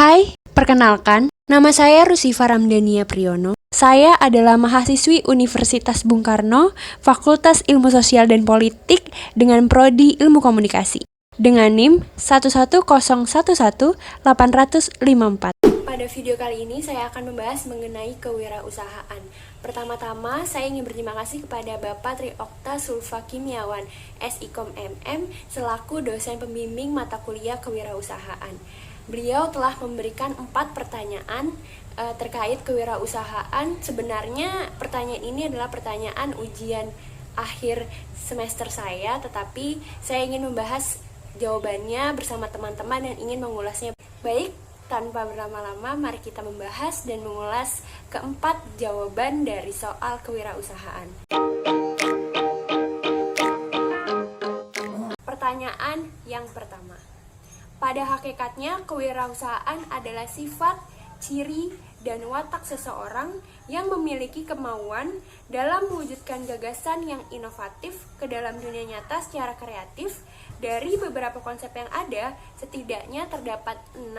Hai, perkenalkan, nama saya Rusifa Ramdhania Priyono. Saya adalah mahasiswi Universitas Bung Karno, Fakultas Ilmu Sosial dan Politik dengan Prodi Ilmu Komunikasi, dengan NIM 11011-854. Pada video kali ini saya akan membahas mengenai kewirausahaan. Pertama-tama, saya ingin berterima kasih kepada Bapak Tri Okta Sulfa Kimiawan, SIKOM MM, selaku dosen pembimbing mata kuliah kewirausahaan. Beliau telah memberikan 4 pertanyaan terkait kewirausahaan. Sebenarnya pertanyaan ini adalah pertanyaan ujian akhir semester saya, tetapi saya ingin membahas jawabannya bersama teman-teman yang ingin mengulasnya. Baik, tanpa berlama-lama, mari kita membahas dan mengulas keempat jawaban dari soal kewirausahaan. Pertanyaan yang pertama. Pada hakikatnya, kewirausahaan adalah sifat, ciri, dan watak seseorang yang memiliki kemauan dalam mewujudkan gagasan yang inovatif ke dalam dunia nyata secara kreatif. Dari beberapa konsep yang ada, setidaknya terdapat 6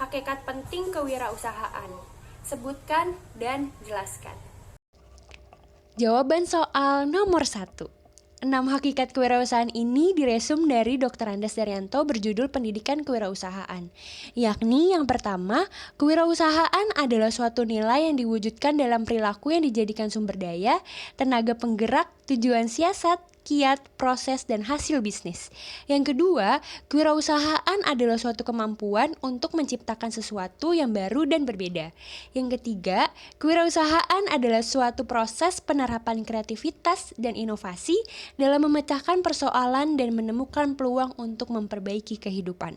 hakikat penting kewirausahaan. Sebutkan dan jelaskan. Jawaban soal nomor 1. 6 hakikat kewirausahaan ini diresum dari Dr. Andes Daryanto berjudul Pendidikan Kewirausahaan. Yakni yang pertama, kewirausahaan adalah suatu nilai yang diwujudkan dalam perilaku yang dijadikan sumber daya, tenaga penggerak, tujuan siasat, kiat, proses, dan hasil bisnis. Yang kedua, kewirausahaan adalah suatu kemampuan untuk menciptakan sesuatu yang baru dan berbeda. Yang ketiga, kewirausahaan adalah suatu proses penerapan kreativitas dan inovasi dalam memecahkan persoalan dan menemukan peluang untuk memperbaiki kehidupan.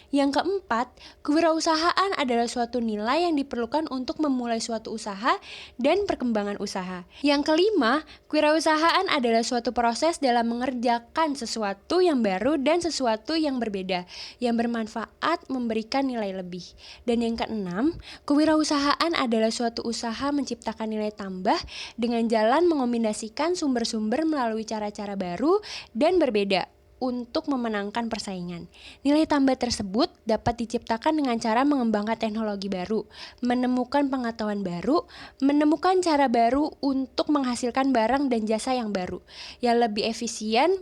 Yang keempat, kewirausahaan adalah suatu nilai yang diperlukan untuk memulai suatu usaha dan perkembangan usaha. Yang kelima, kewirausahaan adalah suatu proses dalam mengerjakan sesuatu yang baru dan sesuatu yang berbeda, yang bermanfaat memberikan nilai lebih. Dan yang keenam, kewirausahaan adalah suatu usaha menciptakan nilai tambah dengan jalan mengombinasikan sumber-sumber melalui cara-cara baru dan berbeda untuk memenangkan persaingan. Nilai tambah tersebut dapat diciptakan dengan cara mengembangkan teknologi baru, menemukan pengetahuan baru, menemukan cara baru untuk menghasilkan barang dan jasa yang baru, yang lebih efisien,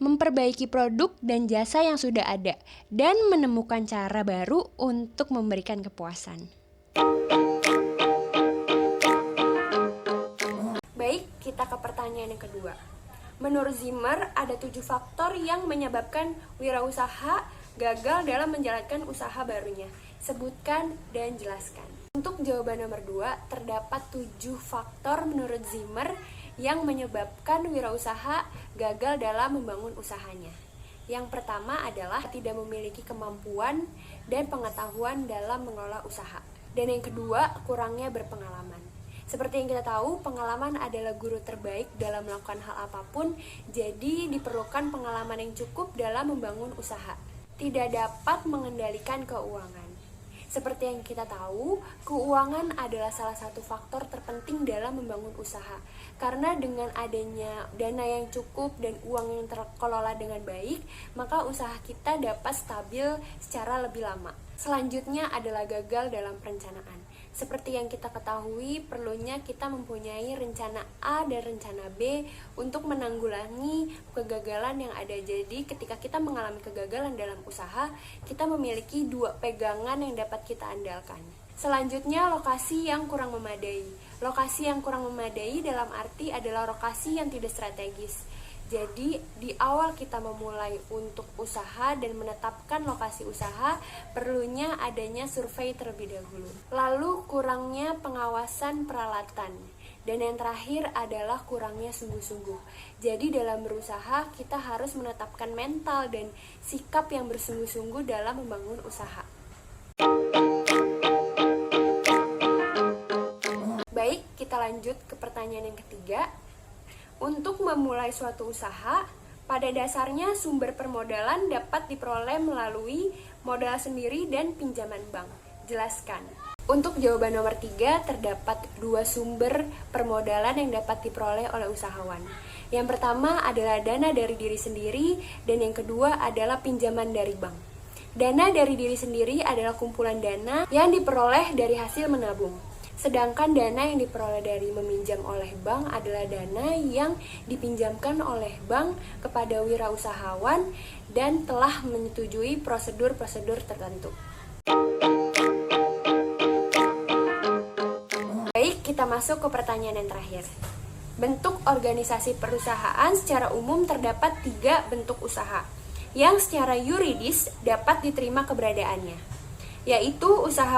memperbaiki produk dan jasa yang sudah ada, dan menemukan cara baru untuk memberikan kepuasan. Baik, kita ke pertanyaan yang kedua. Menurut Zimmer, ada 7 faktor yang menyebabkan wirausaha gagal dalam menjalankan usaha barunya. Sebutkan dan jelaskan. Untuk jawaban nomor 2, terdapat 7 faktor menurut Zimmer yang menyebabkan wirausaha gagal dalam membangun usahanya. Yang pertama adalah tidak memiliki kemampuan dan pengetahuan dalam mengelola usaha. Dan yang kedua, kurangnya berpengalaman. Seperti yang kita tahu, pengalaman adalah guru terbaik dalam melakukan hal apapun, jadi diperlukan pengalaman yang cukup dalam membangun usaha. Tidak dapat mengendalikan keuangan. Seperti yang kita tahu, keuangan adalah salah satu faktor terpenting dalam membangun usaha. Karena dengan adanya dana yang cukup dan uang yang terkelola dengan baik, maka usaha kita dapat stabil secara lebih lama. Selanjutnya adalah gagal dalam perencanaan. Seperti yang kita ketahui, perlunya kita mempunyai rencana A dan rencana B untuk menanggulangi kegagalan yang ada. Jadi ketika kita mengalami kegagalan dalam usaha, kita memiliki 2 pegangan yang dapat kita andalkan. Selanjutnya, lokasi yang kurang memadai. Lokasi yang kurang memadai dalam arti adalah lokasi yang tidak strategis. Jadi, di awal kita memulai untuk usaha dan menetapkan lokasi usaha, perlunya adanya survei terlebih dahulu. Lalu, kurangnya pengawasan peralatan. Dan yang terakhir adalah kurangnya sungguh-sungguh. Jadi, dalam berusaha, kita harus menetapkan mental dan sikap yang bersungguh-sungguh dalam membangun usaha. Baik, kita lanjut ke pertanyaan yang ketiga. Untuk memulai suatu usaha, pada dasarnya sumber permodalan dapat diperoleh melalui modal sendiri dan pinjaman bank. Jelaskan. Untuk jawaban nomor 3, terdapat 2 sumber permodalan yang dapat diperoleh oleh usahawan. Yang pertama adalah dana dari diri sendiri, dan yang kedua adalah pinjaman dari bank. Dana dari diri sendiri adalah kumpulan dana yang diperoleh dari hasil menabung. Sedangkan dana yang diperoleh dari meminjam oleh bank adalah dana yang dipinjamkan oleh bank kepada wirausahawan dan telah menyetujui prosedur-prosedur tertentu. Baik, kita masuk ke pertanyaan yang terakhir. Bentuk organisasi perusahaan secara umum terdapat 3 bentuk usaha yang secara yuridis dapat diterima keberadaannya, yaitu usaha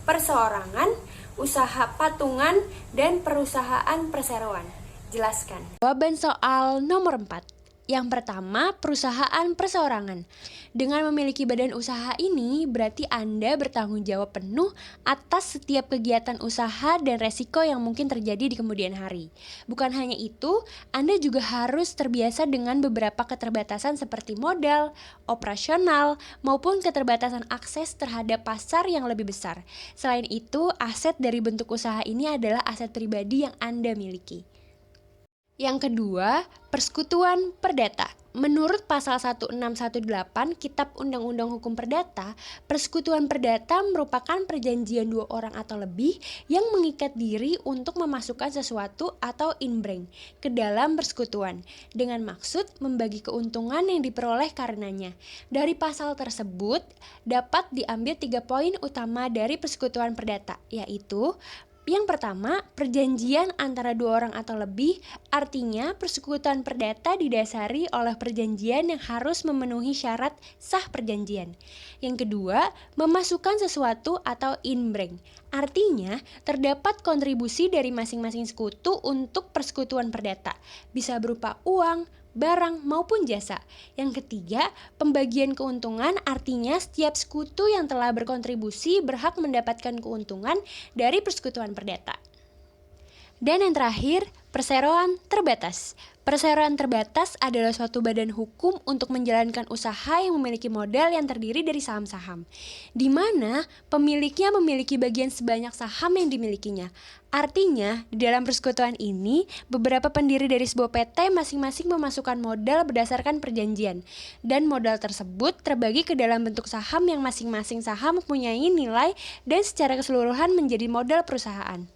perseorangan, usaha patungan, dan perusahaan perseroan. Jelaskan. Jawaban soal nomor 4. Yang pertama, perusahaan perseorangan. Dengan memiliki badan usaha ini, berarti Anda bertanggung jawab penuh atas setiap kegiatan usaha dan resiko yang mungkin terjadi di kemudian hari. Bukan hanya itu, Anda juga harus terbiasa dengan beberapa keterbatasan seperti modal, operasional, maupun keterbatasan akses terhadap pasar yang lebih besar. Selain itu, aset dari bentuk usaha ini adalah aset pribadi yang Anda miliki. Yang kedua, persekutuan perdata. Menurut pasal 1618 Kitab Undang-Undang Hukum Perdata, persekutuan perdata merupakan perjanjian 2 orang atau lebih yang mengikat diri untuk memasukkan sesuatu atau inbreng ke dalam persekutuan dengan maksud membagi keuntungan yang diperoleh karenanya. Dari pasal tersebut dapat diambil 3 poin utama dari persekutuan perdata, yaitu yang pertama, perjanjian antara 2 orang atau lebih, artinya persekutuan perdata didasari oleh perjanjian yang harus memenuhi syarat sah perjanjian. Yang kedua, memasukkan sesuatu atau inbreng, artinya terdapat kontribusi dari masing-masing sekutu untuk persekutuan perdata, bisa berupa uang, barang maupun jasa. Yang ketiga, pembagian keuntungan, artinya setiap sekutu yang telah berkontribusi berhak mendapatkan keuntungan dari persekutuan perdata. Dan yang terakhir, perseroan terbatas. Perseroan terbatas adalah suatu badan hukum untuk menjalankan usaha yang memiliki modal yang terdiri dari saham-saham, di mana pemiliknya memiliki bagian sebanyak saham yang dimilikinya. Artinya, di dalam persekutuan ini, beberapa pendiri dari sebuah PT masing-masing memasukkan modal berdasarkan perjanjian, dan modal tersebut terbagi ke dalam bentuk saham yang masing-masing saham mempunyai nilai dan secara keseluruhan menjadi modal perusahaan.